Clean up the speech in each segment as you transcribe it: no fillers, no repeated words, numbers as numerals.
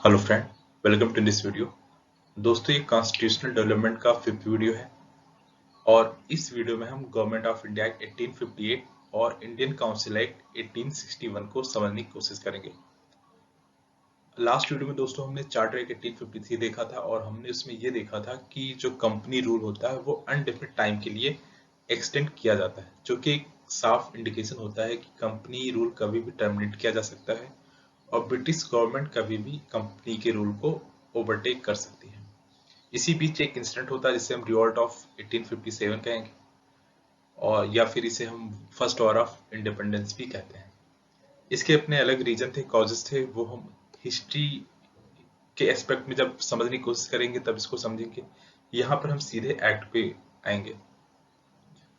Hello friend, welcome to this video. दोस्तों, ये constitutional development का 5th वीडियो है और इस वीडियो में हम गवर्नमेंट ऑफ इंडिया एक्ट 1858 और इंडियन काउंसिल एक्ट 1861 को समझने की कोशिश करेंगे। लास्ट वीडियो में दोस्तों हमने चार्टर एक्ट 1853 देखा था और हमने उसमें ये देखा था कि जो कंपनी रूल होता है वो अनडेफिनिट टाइम के लिए एक्सटेंड किया जाता है, जो कि एक साफ इंडिकेशन होता है कि कंपनी रूल कभी भी टर्मिनेट किया जा सकता है और ब्रिटिश गवर्नमेंट कभी भी कंपनी के रूल को ओवरटेक कर सकती है। इसी बीच एक इंसिडेंट होता है जिसे हम रिवॉल्ट ऑफ 1857 कहेंगे और या फिर इसे हम फर्स्ट वॉर ऑफ इंडिपेंडेंस भी कहते हैं। इसके अपने अलग रीजन थे, कॉजेस थे, वो हम हिस्ट्री के एस्पेक्ट में जब समझने की कोशिश करेंगे तब इसको समझेंगे। यहाँ पर हम सीधे एक्ट पे आएंगे।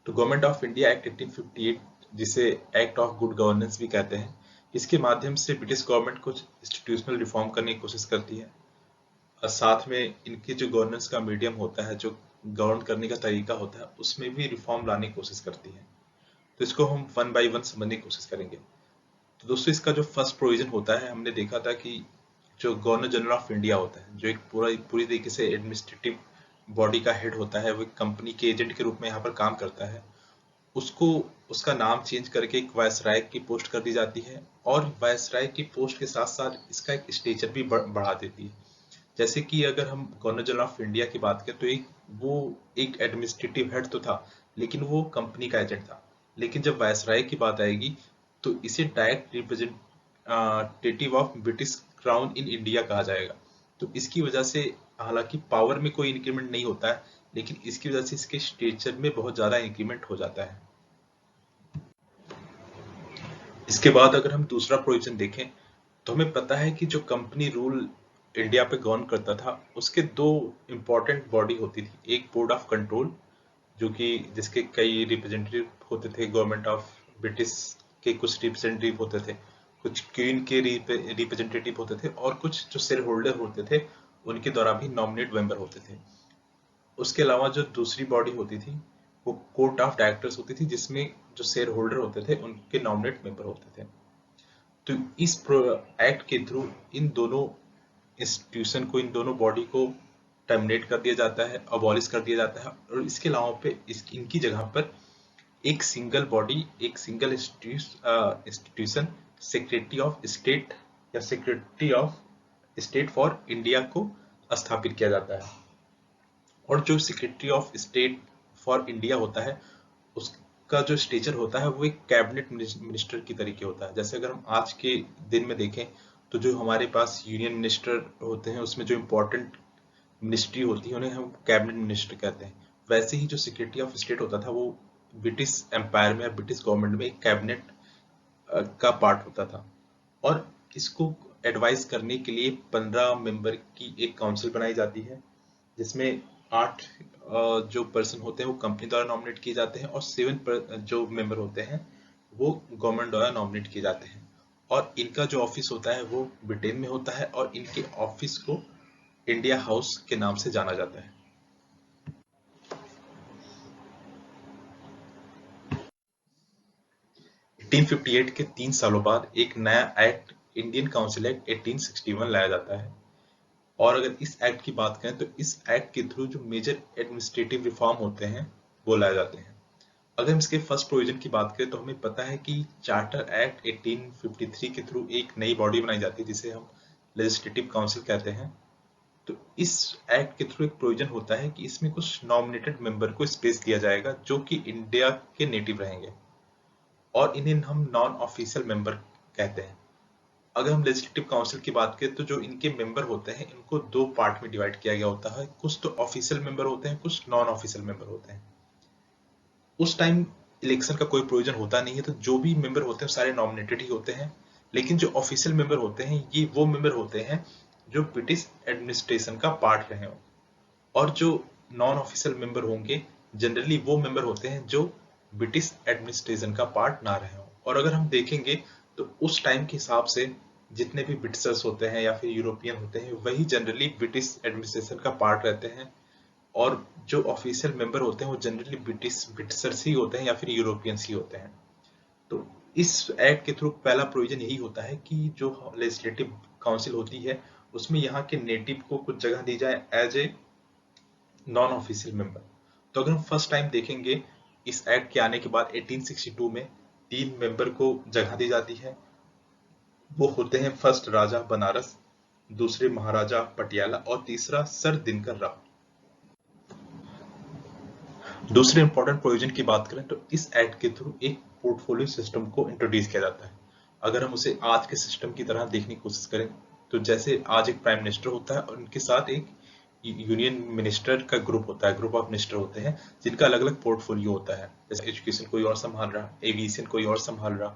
तो गवर्नमेंट ऑफ इंडिया एक्ट 1858, जिसे एक्ट ऑफ गुड गवर्नेंस भी कहते हैं, इसके माध्यम से ब्रिटिश गवर्नमेंट कुछ इंस्टीट्यूशनल रिफॉर्म करने की कोशिश करती है और साथ में इनके जो गवर्नेंस का मीडियम होता है, जो गवर्न करने का तरीका होता है, उसमें भी रिफॉर्म लाने की कोशिश करती है। तो इसको हम वन बाय वन समझने की कोशिश करेंगे। तो दोस्तों, इसका जो फर्स्ट प्रोविजन होता है, हमने देखा था कि जो गवर्नर जनरल ऑफ इंडिया होता है, जो एक पूरी तरीके से एडमिनिस्ट्रेटिव बॉडी का हेड होता है, वो एक कंपनी के एजेंट के रूप में यहाँ पर काम करता है। उसको उसका नाम चेंज करके एक वायसराय की पोस्ट कर दी जाती है और वायसराय की पोस्ट के साथ साथ इसका एक स्टेचर भी बढ़ा देती है। जैसे कि अगर हम गवर्नर जनरल ऑफ इंडिया की बात करें तो वो एक एडमिनिस्ट्रेटिव हेड तो था, लेकिन वो कंपनी का एजेंट था। लेकिन जब वायसराय की बात आएगी तो इसे direct representative of British crown in India कहा जाएगा। तो इसकी वजह से हालांकि पावर में कोई इंक्रीमेंट नहीं होता है, लेकिन इसकी वजह से इसके स्टेचर में बहुत ज्यादा इंक्रीमेंट हो जाता है। इसके बाद अगर हम दूसरा प्रोविजन देखें तो हमें पता है कि जो कंपनी रूल इंडिया पे गवर्न करता था, उसके दो इंपॉर्टेंट बॉडी होती थी। एक बोर्ड ऑफ कंट्रोल, जो कि जिसके कई रिप्रेजेंटेटिव होते थे, गवर्नमेंट ऑफ ब्रिटिश के कुछ रिप्रेजेंटेटिव होते थे, कुछ क्वीन के रिप्रेजेंटेटिव होते थे और कुछ जो शेयर होल्डर होते थे उनके द्वारा भी नॉमिनेट मेंबर होते थे। उसके अलावा जो दूसरी बॉडी होती थी वो कोर्ट ऑफ डायरेक्टर्स होती थी, जिसमें जो शेयर होल्डर होते थे उनके नॉमिनेट मेंबर होते थे। तो इस एक्ट के थ्रू इन दोनों इंस्टीट्यूशन को, इन दोनों बॉडी को टर्मिनेट कर दिया जाता है, अबॉलिश कर दिया जाता है और इसके अलावा पे इनकी जगह पर एक सिंगल बॉडी, एक single institution secretary of state या secretary of state for India को स्थापित किया जाता है। और जो secretary of state for India होता है, उसका जो स्टेचर होता है वो एक कैबिनेट मिनिस्टर की तरीके होता है। जैसे अगर हम आज के दिन में देखें तो जो हमारे पास यूनियन मिनिस्टर होते हैं, उसमें जो इम्पोर्टेंट मिनिस्ट्री होती है उन्हें हम कैबिनेट मिनिस्टर कहते हैं। वैसे ही जो सेक्रेटरी ऑफ स्टेट होता था वो ब्रिटिश एम्पायर में, ब्रिटिश गवर्नमेंट में एक कैबिनेट का पार्ट होता था। और इसको एडवाइस करने के लिए 15 मेंबर की एक काउंसिल बनाई जाती है, जिसमें 8 जो पर्सन होते हैं वो कंपनी द्वारा नॉमिनेट किए जाते हैं और 7 जो मेंबर होते हैं वो गवर्नमेंट द्वारा नॉमिनेट किए जाते हैं। और इनका जो ऑफिस होता है वो ब्रिटेन में होता है और इनके ऑफिस को इंडिया हाउस के नाम से जाना जाता है। एटीन 1858 के 3 सालों बाद एक नया एक्ट, इंडियन काउंसिल एक्ट 1861 लाया जाता है। और अगर इस एक्ट की बात करें तो इस एक्ट के थ्रू जो मेजर एडमिनिस्ट्रेटिव रिफॉर्म होते हैं वो लाए जाते हैं। अगर हम इसके फर्स्ट प्रोविजन की बात करें तो हमें पता है कि चार्टर एक्ट 1853 के थ्रू एक नई बॉडी बनाई जाती है जिसे हम लेजिस्लेटिव काउंसिल कहते हैं। तो इस एक्ट के थ्रू एक प्रोविजन होता है कि इसमें कुछ नॉमिनेटेड मेंबर को स्पेस दिया जाएगा जो कि इंडिया के नेटिव रहेंगे और इन्हें हम नॉन ऑफिशियल मेंबर कहते हैं। अगर हम लेजिस्लेटिव काउंसिल की बात करें तो जो इनके मेंबर होते हैं इनको दो पार्ट में डिवाइड किया गया होता है। कुछ तो ऑफिशियल मेंबर होते हैं, कुछ नॉन ऑफिशियल मेंबर होते हैं। उस टाइम इलेक्शन का कोई प्रोविजन होता नहीं है, तो जो भी मेंबर होते हैं सारे नॉमिनेटेड ही होते हैं। लेकिन जो ऑफिशियल मेंबर होते हैं ये वो मेंबर होते हैं जो ब्रिटिश एडमिनिस्ट्रेशन का पार्ट रहे हों। और जो नॉन ऑफिशियल मेंबर होंगे जनरली वो मेंबर होते हैं जो ब्रिटिश एडमिनिस्ट्रेशन का पार्ट ना रहे हों। और अगर हम देखेंगे तो उस टाइम के हिसाब से जितने भी ब्रिटिशर्स होते हैं या फिर यूरोपियन होते हैं वही जनरली ब्रिटिश एडमिनिस्ट्रेशन का पार्ट रहते हैं और जो ऑफिशियल मेंबर होते हैं वो जनरली ब्रिटिशर्स ही होते हैं या फिर यूरोपियंस ही होते हैं। तो इस एक्ट के थ्रू पहला प्रोविजन यही होता है कि जो लेजिस्लेटिव काउंसिल होती है उसमें यहाँ के नेटिव को कुछ जगह दी जाए as a non official member. तो अगर हम फर्स्ट टाइम देखेंगे इस एक्ट के आने के बाद 1862 में 3 मेंबर को जगह दी जाती है। वो होते हैं फर्स्ट राजा बनारस, दूसरे महाराजा पटियाला और तीसरा सर दिनकर राव। दूसरे इंपॉर्टेंट प्रोविजन की बात करें तो इस एक्ट के थ्रू एक पोर्टफोलियो सिस्टम को इंट्रोड्यूस किया जाता है। अगर हम उसे आज के सिस्टम की तरह देखने की कोशिश करें तो जैसे आज एक प्राइम मिनिस्टर होता है और उनके साथ एक यूनियन मिनिस्टर का ग्रुप होता है, ग्रुप ऑफ मिनिस्टर होते हैं जिनका अलग अलग पोर्टफोलियो होता है। जैसे एजुकेशन कोई और संभाल रहा, एविएशन कोई और संभाल रहा,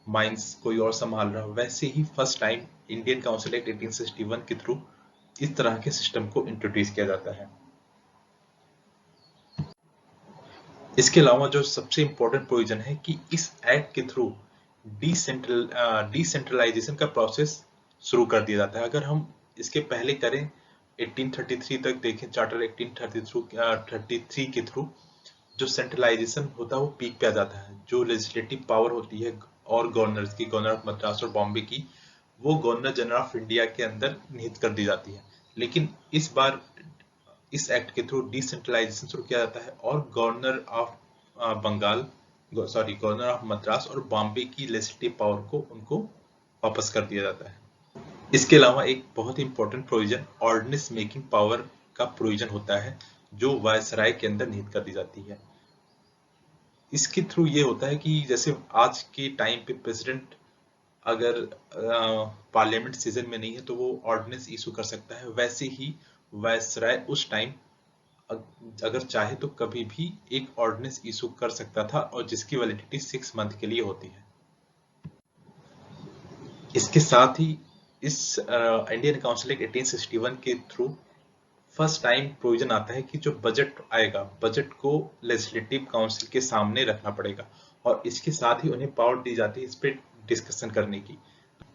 माइंस कोई और संभाल रहा। वैसे ही first time Indian council act 1861 के थ्रू इस तरह के सिस्टम को इंट्रोड्यूस किया जाता है। इसके अलावा जो सबसे इंपॉर्टेंट प्रोविजन है कि इस एक्ट के थ्रू डिसेंट्रलाइजेशन का प्रोसेस शुरू कर दिया जाता है। अगर हम इसके पहले करें 1833 तक देखें, चार्टर 1833 के थ्रू जो सेंट्रलाइजेशन होता है वो पीक पे आ जाता है। जो लेजिस्लेटिव पावर होती है और गवर्नर्स की, गवर्नर ऑफ मद्रास और बॉम्बे की, वो गवर्नर जनरल ऑफ इंडिया के अंदर निहित कर दी जाती है। लेकिन इस बार इस एक्ट के थ्रू डिसेंट्रलाइजेशन शुरू किया जाता है और governor of governor of Madras और बॉम्बे की लेजिस्लेटिव पावर को उनको वापस कर दिया जाता है। इसके अलावा एक बहुत ही important provision ordinance making power का प्रोविजन होता है जो वायसराय के अंदर निहित कर दी जाती है। इसके थ्रू ये होता है कि जैसे आज के टाइम पे प्रेसिडेंट अगर पार्लियामेंट सीजन में नहीं है तो वो ऑर्डिनेंस इशू कर सकता है, वैसे ही वायसराय उस टाइम अगर चाहे तो कभी भी एक ऑर्डिनेंस इशू कर सकता था और जिसकी वैलिडिटी 6 मंथ के लिए होती है। इसके साथ ही इस इंडियन काउंसिल एक्ट 1861 के थ्रू फर्स्ट टाइम प्रोविजन आता है कि जो बजट आएगा, बजट को लेजिस्लेटिव काउंसिल के सामने रखना पड़ेगा और इसके साथ ही उन्हें पावर दी जाती है इस पे डिस्कशन करने की।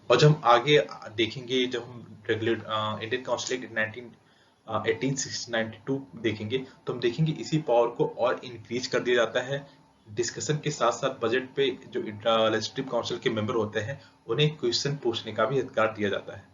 और जब हम आगे देखेंगे, जब हम इंडियन काउंसिल एक्ट 1892 देखेंगे तो हम देखेंगे इसी पावर को और इंक्रीज कर दिया जाता है। डिस्कशन के साथ साथ बजट पे जो लेजिस्लेटिव काउंसिल के मेंबर होते हैं उन्हें क्वेश्चन पूछने का भी अधिकार दिया जाता है।